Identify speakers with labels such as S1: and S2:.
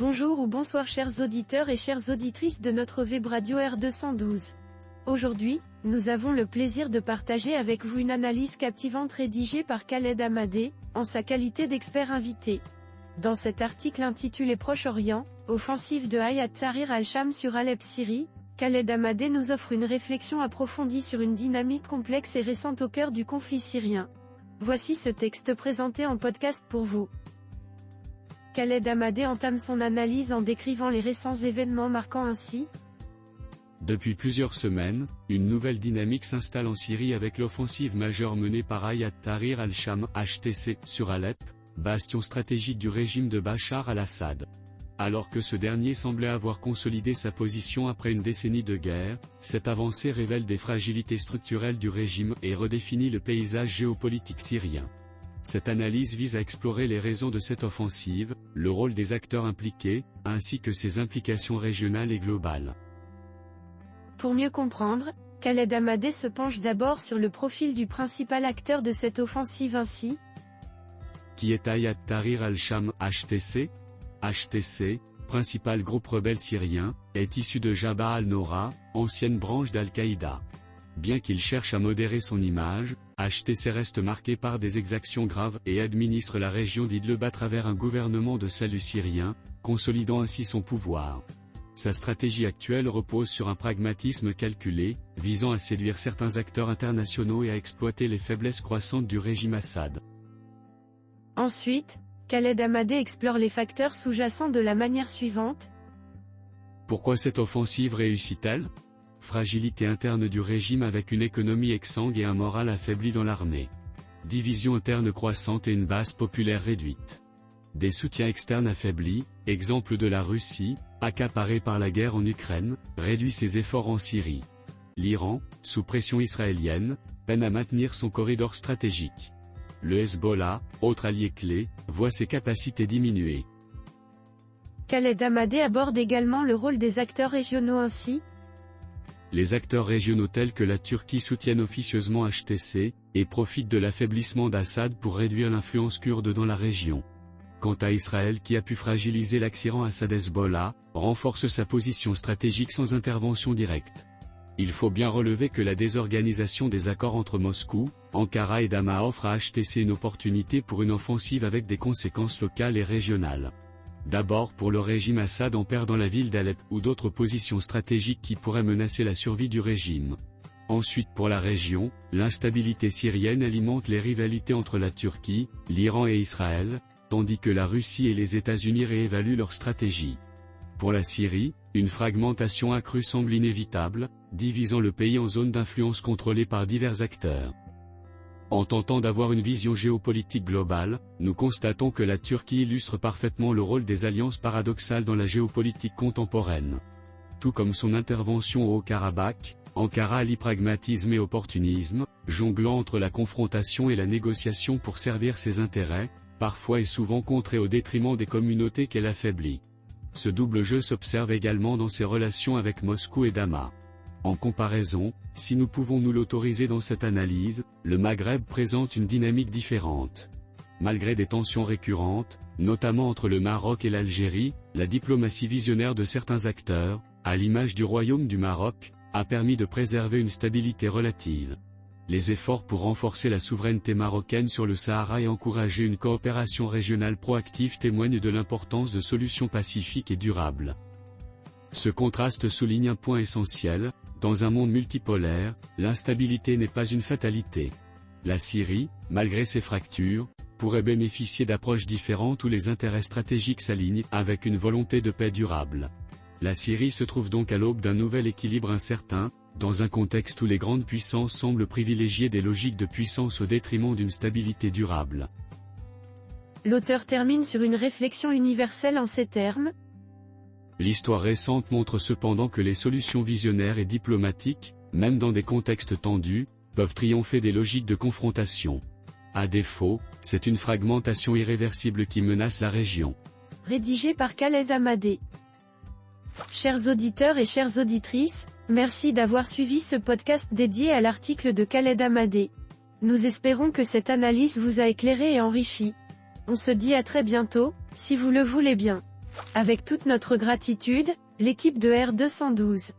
S1: Bonjour ou bonsoir chers auditeurs et chères auditrices de notre web radio R212. Aujourd'hui, nous avons le plaisir de partager avec vous une analyse captivante rédigée par Khaled Hamadeh, en sa qualité d'expert invité. Dans cet article intitulé Proche-Orient, offensive de Hayat Tahrir al-Sham sur Alep Syrie, Khaled Hamadeh nous offre une réflexion approfondie sur une dynamique complexe et récente au cœur du conflit syrien. Voici ce texte présenté en podcast pour vous. Khaled Hamadeh entame son analyse en décrivant les récents événements marquant ainsi.
S2: Depuis plusieurs semaines, une nouvelle dynamique s'installe en Syrie avec l'offensive majeure menée par Hayat Tahrir al-Sham (HTC) sur Alep, bastion stratégique du régime de Bachar al-Assad. Alors que ce dernier semblait avoir consolidé sa position après une décennie de guerre, cette avancée révèle des fragilités structurelles du régime et redéfinit le paysage géopolitique syrien. Cette analyse vise à explorer les raisons de cette offensive, le rôle des acteurs impliqués, ainsi que ses implications régionales et globales.
S1: Pour mieux comprendre, Khaled Hamadeh se penche d'abord sur le profil du principal acteur de cette offensive ainsi.
S2: Qui est Hayat Tahrir al-Sham (HTC) HTC, principal groupe rebelle syrien, est issu de Jabha al-Nora, ancienne branche d'Al-Qaïda. Bien qu'il cherche à modérer son image, HTC reste marqué par des exactions graves et administre la région d'Idleb à travers un gouvernement de salut syrien, consolidant ainsi son pouvoir. Sa stratégie actuelle repose sur un pragmatisme calculé, visant à séduire certains acteurs internationaux et à exploiter les faiblesses croissantes du régime Assad.
S1: Ensuite, Khaled Hamadeh explore les facteurs sous-jacents de la manière suivante.
S2: Pourquoi cette offensive réussit-elle ? Fragilité interne du régime avec une économie exsangue et un moral affaibli dans l'armée. Division interne croissante et une base populaire réduite. Des soutiens externes affaiblis, exemple de la Russie, accaparée par la guerre en Ukraine, réduit ses efforts en Syrie. L'Iran, sous pression israélienne, peine à maintenir son corridor stratégique. Le Hezbollah, autre allié clé, voit ses capacités diminuer.
S1: Khaled Hamadeh aborde également le rôle des acteurs régionaux ainsi.
S2: Les acteurs régionaux tels que la Turquie soutiennent officieusement HTC, et profitent de l'affaiblissement d'Assad pour réduire l'influence kurde dans la région. Quant à Israël qui a pu fragiliser l'axirant Assad-Hezbollah, renforce sa position stratégique sans intervention directe. Il faut bien relever que la désorganisation des accords entre Moscou, Ankara et Damas offre à HTC une opportunité pour une offensive avec des conséquences locales et régionales. D'abord pour le régime Assad en perdant la ville d'Alep ou d'autres positions stratégiques qui pourraient menacer la survie du régime. Ensuite pour la région, l'instabilité syrienne alimente les rivalités entre la Turquie, l'Iran et Israël, tandis que la Russie et les États-Unis réévaluent leur stratégie. Pour la Syrie, une fragmentation accrue semble inévitable, divisant le pays en zones d'influence contrôlées par divers acteurs. En tentant d'avoir une vision géopolitique globale, nous constatons que la Turquie illustre parfaitement le rôle des alliances paradoxales dans la géopolitique contemporaine. Tout comme son intervention au Haut-Karabakh, Ankara allie pragmatisme et opportunisme, jonglant entre la confrontation et la négociation pour servir ses intérêts, parfois et souvent contrée au détriment des communautés qu'elle affaiblit. Ce double jeu s'observe également dans ses relations avec Moscou et Damas. En comparaison, si nous pouvons nous l'autoriser dans cette analyse, le Maghreb présente une dynamique différente. Malgré des tensions récurrentes, notamment entre le Maroc et l'Algérie, la diplomatie visionnaire de certains acteurs, à l'image du Royaume du Maroc, a permis de préserver une stabilité relative. Les efforts pour renforcer la souveraineté marocaine sur le Sahara et encourager une coopération régionale proactive témoignent de l'importance de solutions pacifiques et durables. Ce contraste souligne un point essentiel, dans un monde multipolaire, l'instabilité n'est pas une fatalité. La Syrie, malgré ses fractures, pourrait bénéficier d'approches différentes où les intérêts stratégiques s'alignent avec une volonté de paix durable. La Syrie se trouve donc à l'aube d'un nouvel équilibre incertain, dans un contexte où les grandes puissances semblent privilégier des logiques de puissance au détriment d'une stabilité durable.
S1: L'auteur termine sur une réflexion universelle en ces termes.
S2: L'histoire récente montre cependant que les solutions visionnaires et diplomatiques, même dans des contextes tendus, peuvent triompher des logiques de confrontation. À défaut, c'est une fragmentation irréversible qui menace la région.
S1: Rédigé par Khaled Hamadeh. Chers auditeurs et chères auditrices, merci d'avoir suivi ce podcast dédié à l'article de Khaled Hamadeh. Nous espérons que cette analyse vous a éclairé et enrichi. On se dit à très bientôt, si vous le voulez bien. Avec toute notre gratitude, l'équipe de R212.